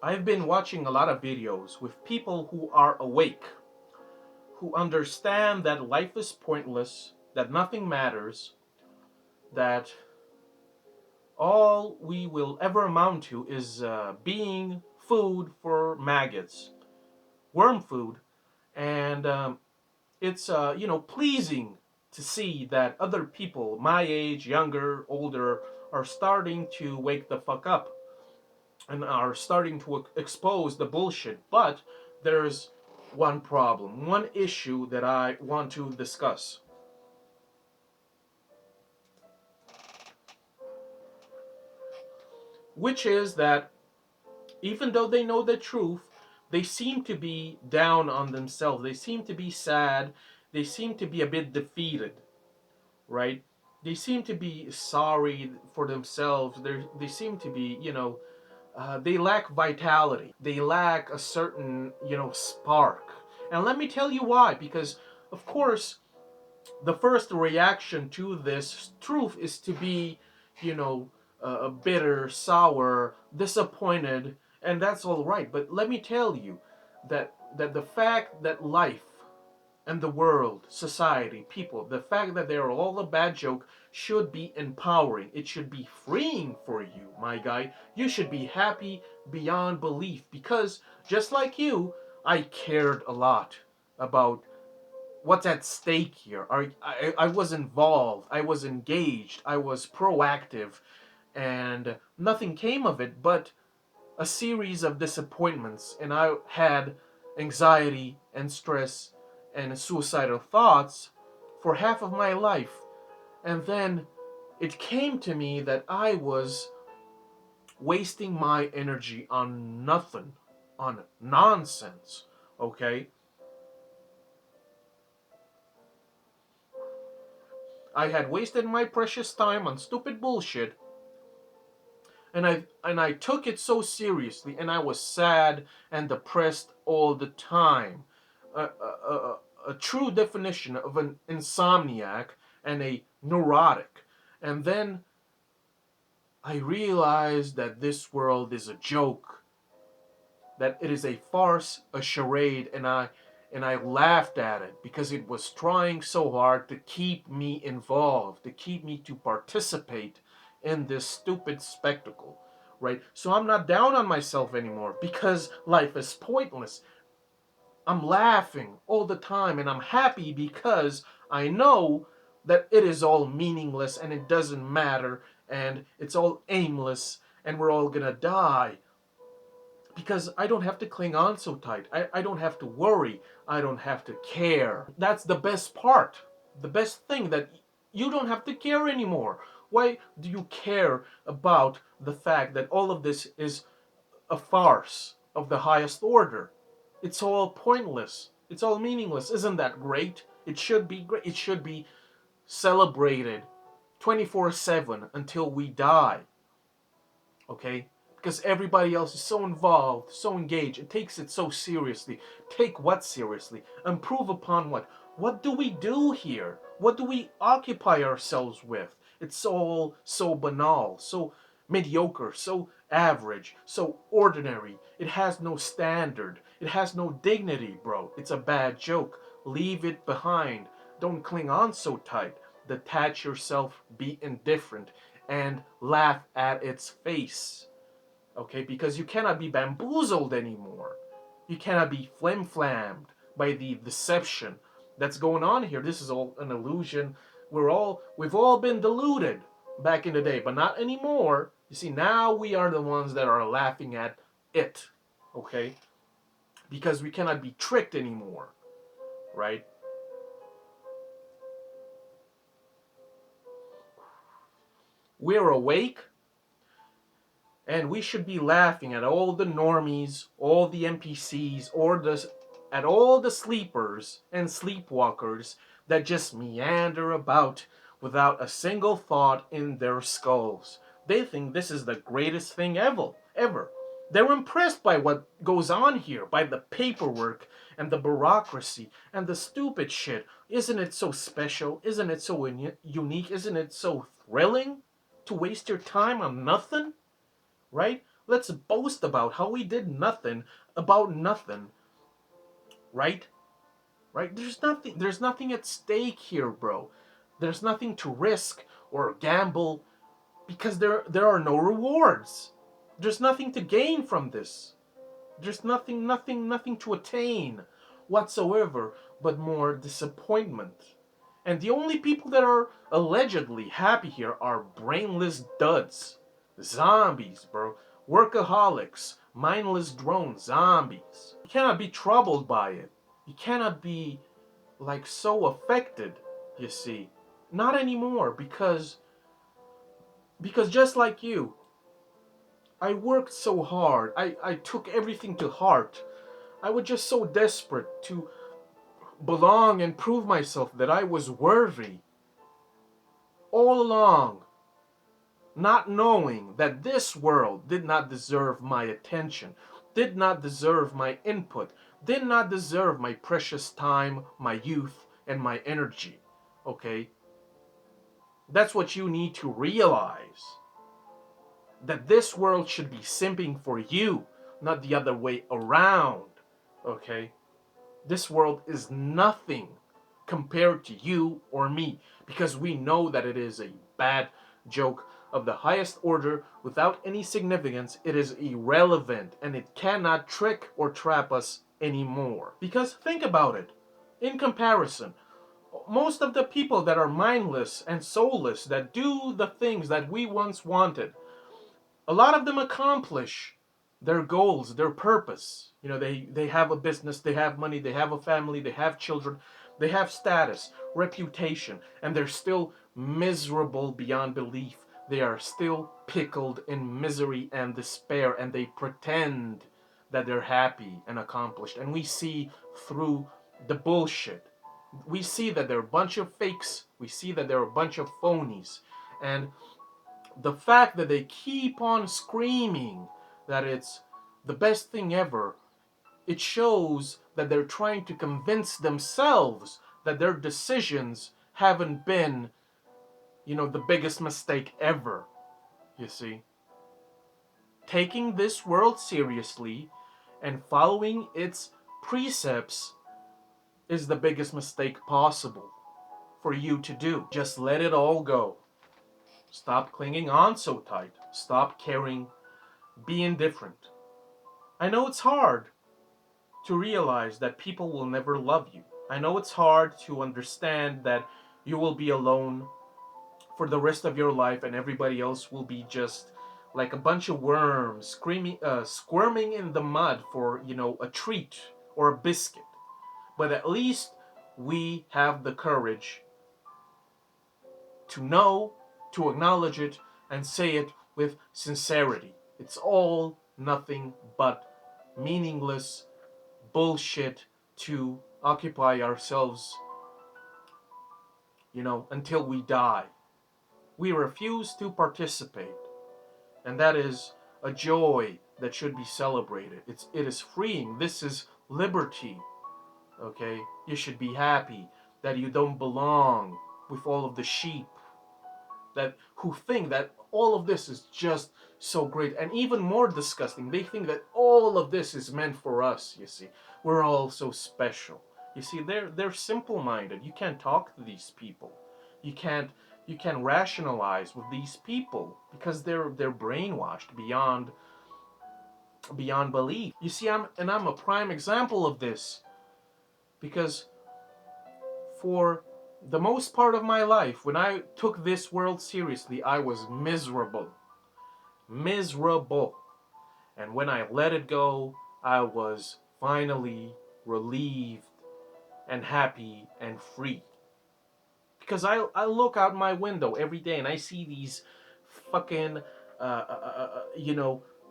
I've been watching a lot of videos with people who are awake, who understand that life is pointless, that nothing matters, that all we will ever amount to is being food for maggots, worm food, and it's pleasing to see that other people my age, younger, older, are starting to wake the fuck up and are starting to expose the bullshit. But there's one problem, one issue that I want to discuss, which is that even though they know the truth, they seem to be down on themselves. They seem to be sad. They seem to be a bit defeated, right? They seem to be sorry for themselves. They seem to be, they lack vitality. They lack a certain, spark. And let me tell you why. Because, of course, the first reaction to this truth is to be, you know, bitter, sour, disappointed, and that's all right. But let me tell you that the fact that life and the world, society, people, the fact that they're all a bad joke should be empowering. It should be freeing for you, my guy. You should be happy beyond belief because just like you, I cared a lot about what's at stake here. I was involved, I was engaged, I was proactive, and nothing came of it but a series of disappointments. And I had anxiety and stress and suicidal thoughts for half of my life. And then it came to me that I was wasting my energy on nothing, on nonsense, okay? I had wasted my precious time on stupid bullshit, and I took it so seriously, and I was sad and depressed all the time. A true definition of an insomniac and a neurotic. And then I realized that this world is a joke, that it is a farce, a charade, and I laughed at it because it was trying so hard to keep me involved, to keep me to participate in this stupid spectacle, right? So I'm not down on myself anymore because life is pointless. I'm laughing all the time and I'm happy because I know that it is all meaningless and it doesn't matter and it's all aimless and we're all gonna die because I don't have to cling on so tight. I don't have to worry. I don't have to care. That's the best part. The best thing that you don't have to care anymore. Why do you care about the fact that all of this is a farce of the highest order? It's all pointless. It's all meaningless. Isn't that great? It should be great. It should be celebrated 24/7 until we die. Okay? Because everybody else is so involved, so engaged, and takes it so seriously. Take what seriously? Improve upon what? What do we do here? What do we occupy ourselves with? It's all so banal, so mediocre, so average, so ordinary. It has no standard. It has no dignity, bro. It's a bad joke. Leave it behind. Don't cling on so tight. Detach yourself, be indifferent, and laugh at its face. Okay, because you cannot be bamboozled anymore. You cannot be flim-flammed by the deception that's going on here. This is all an illusion. We've all been deluded back in the day, but not anymore. You see, now we are the ones that are laughing at it. Okay? Because we cannot be tricked anymore, right? We're awake, and we should be laughing at all the normies, all the NPCs, or at all the sleepers and sleepwalkers that just meander about without a single thought in their skulls. They think this is the greatest thing ever. They're impressed by what goes on here, by the paperwork and the bureaucracy and the stupid shit. Isn't it so special? Isn't it so unique? Isn't it so thrilling to waste your time on nothing? Right? Let's boast about how we did nothing about nothing, right? Right? There's nothing at stake here, bro. There's nothing to risk or gamble because there are no rewards. There's nothing to gain from this. There's nothing to attain whatsoever but more disappointment. And the only people that are allegedly happy here are brainless duds. Zombies, bro. Workaholics. Mindless drone zombies. You cannot be troubled by it. You cannot be like so affected, you see. Not anymore because just like you, I worked so hard. I took everything to heart. I was just so desperate to belong and prove myself that I was worthy. All along, not knowing that this world did not deserve my attention, did not deserve my input, did not deserve my precious time, my youth, and my energy. Okay? That's what you need to realize. That this world should be simping for you, not the other way around. Okay? This world is nothing compared to you or me because we know that it is a bad joke of the highest order without any significance. It is irrelevant and it cannot trick or trap us anymore. Because think about it. In comparison, most of the people that are mindless and soulless, that do the things that we once wanted, a lot of them accomplish their goals, their purpose. You know, they have a business, they have money, they have a family, they have children, they have status, reputation, and they're still miserable beyond belief. They are still pickled in misery and despair, and they pretend that they're happy and accomplished. And we see through the bullshit. We see that they're a bunch of fakes. We see that they're a bunch of phonies. And the fact that they keep on screaming that it's the best thing ever, it shows that they're trying to convince themselves that their decisions haven't been, the biggest mistake ever, you see. Taking this world seriously and following its precepts is the biggest mistake possible for you to do. Just let it all go. Stop clinging on so tight. Stop caring. Be indifferent. I know it's hard to realize that people will never love you. I know it's hard to understand that you will be alone for the rest of your life and everybody else will be just like a bunch of worms squirming in the mud for, a treat or a biscuit. But at least we have the courage to know, to acknowledge it, and say it with sincerity. It's all nothing but meaningless bullshit to occupy ourselves, until we die. We refuse to participate, and that is a joy that should be celebrated. It is freeing. This is liberty. Okay? You should be happy that you don't belong with all of the sheep that who think that all of this is just so great, and even more disgusting, they think that all of this is meant for us. You see, we're all so special. You see, they're simple-minded. You can't talk to these people. You can't rationalize with these people because they're brainwashed beyond belief. You see, I'm a prime example of this because for the most part of my life, when I took this world seriously, I was miserable. Miserable. And when I let it go, I was finally relieved and happy and free. Because I look out my window every day and I see these fucking,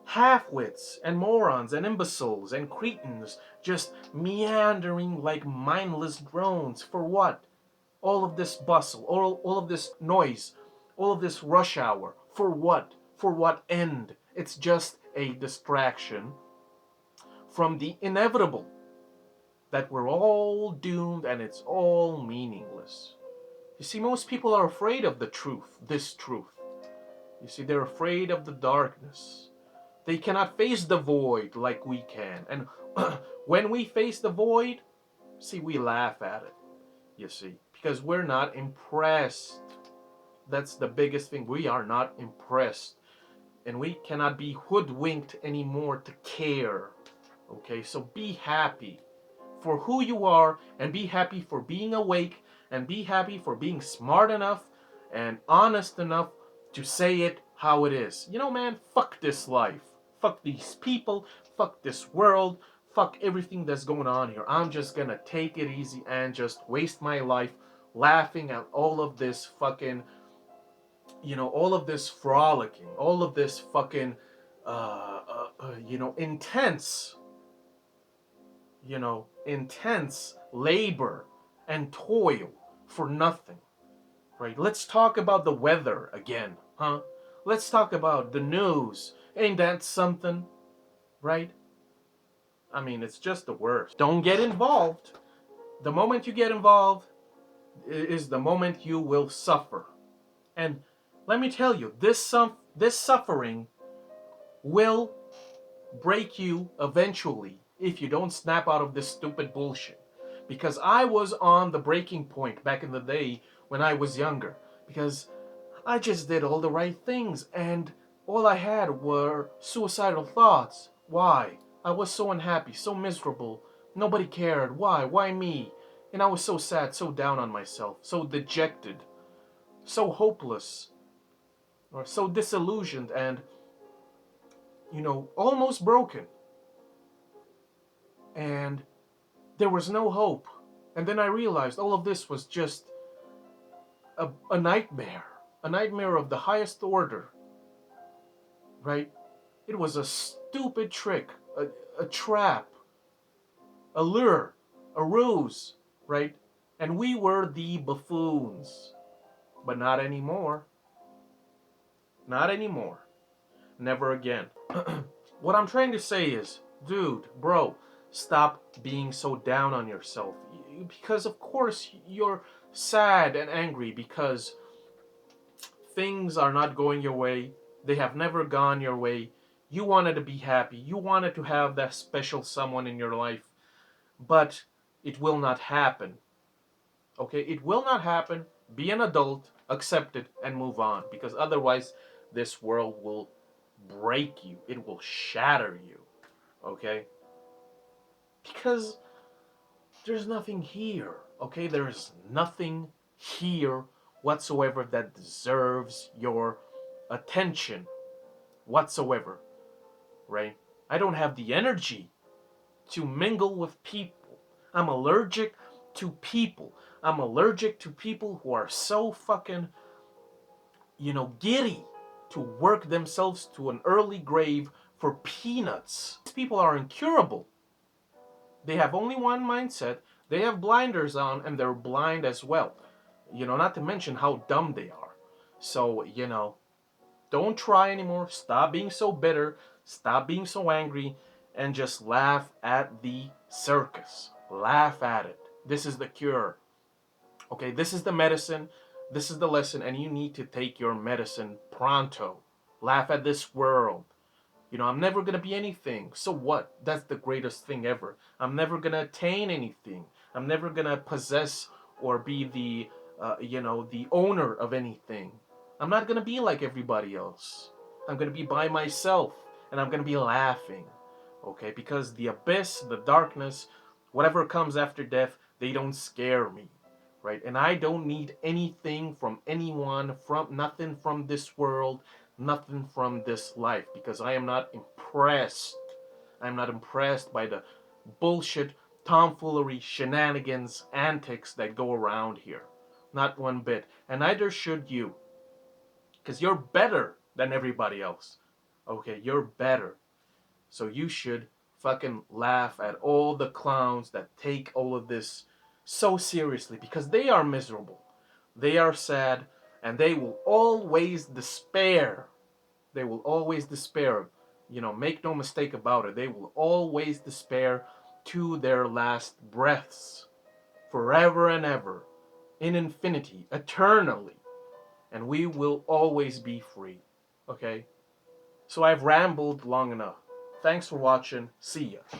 half-wits and morons and imbeciles and cretins just meandering like mindless drones. For what? All of this bustle, all of this noise, all of this rush hour. For what? For what end? It's just a distraction from the inevitable that we're all doomed and it's all meaningless. You see, most people are afraid of the truth, this truth. You see, they're afraid of the darkness. They cannot face the void like we can. And when we face the void, see, we laugh at it, you see, because we're not impressed. That's the biggest thing. We are not impressed. And we cannot be hoodwinked anymore to care. Okay, so be happy for who you are, and be happy for being awake, and be happy for being smart enough and honest enough to say it how it is. You know, man, fuck this life. Fuck these people. Fuck this world. Fuck everything that's going on here. I'm just gonna take it easy and just waste my life laughing at all of this fucking, all of this frolicking, all of this fucking, intense, intense labor and toil for nothing, right? Let's talk about the weather again, huh? Let's talk about the news. Ain't that something, right? I mean, it's just the worst. Don't get involved. The moment you get involved is the moment you will suffer. And let me tell you, this suffering will break you eventually if you don't snap out of this stupid bullshit. Because I was on the breaking point back in the day when I was younger. Because I just did all the right things and all I had were suicidal thoughts. Why? I was so unhappy, so miserable. Nobody cared. Why? Why me? And I was so sad, so down on myself, so dejected, so hopeless, or so disillusioned and, almost broken. And there was no hope. And then I realized all of this was just a nightmare of the highest order, right? It was a stupid trick, a trap, a lure, a ruse, right? And we were the buffoons. But not anymore. Not anymore. Never again. What I'm trying to say is, dude, bro, stop being so down on yourself. Because, of course, you're sad and angry because things are not going your way. They have never gone your way. You wanted to be happy. You wanted to have that special someone in your life. But it will not happen. Okay? It will not happen. Be an adult, accept it, and move on. Because otherwise, this world will break you. It will shatter you. Okay? Because there's nothing here. Okay? There's nothing here whatsoever that deserves your attention whatsoever, right? I don't have the energy to mingle with people. I'm allergic to people. I'm allergic to people who are so fucking, giddy to work themselves to an early grave for peanuts. These people are incurable. They have only one mindset. They have blinders on and they're blind as well. Not to mention how dumb they are. So, don't try anymore. Stop being so bitter. Stop being so angry. And just laugh at the circus. Laugh at it. This is the cure. Okay, this is the medicine. This is the lesson. And you need to take your medicine pronto. Laugh at this world. I'm never going to be anything. So what? That's the greatest thing ever. I'm never going to attain anything. I'm never going to possess or be the owner of anything. I'm not going to be like everybody else. I'm going to be by myself and I'm going to be laughing. Okay? Because the abyss, the darkness, whatever comes after death, they don't scare me. Right? And I don't need anything from anyone, from nothing from this world, nothing from this life, because I am not impressed. I'm not impressed by the bullshit, tomfoolery, shenanigans, antics that go around here. Not one bit. And neither should you. Because you're better than everybody else. Okay, you're better. So you should fucking laugh at all the clowns that take all of this so seriously, because they are miserable. They are sad, and they will always despair. They will always despair. Make no mistake about it. They will always despair to their last breaths. Forever and ever. In infinity. Eternally. And we will always be free. Okay? So I've rambled long enough. Thanks for watching. See ya.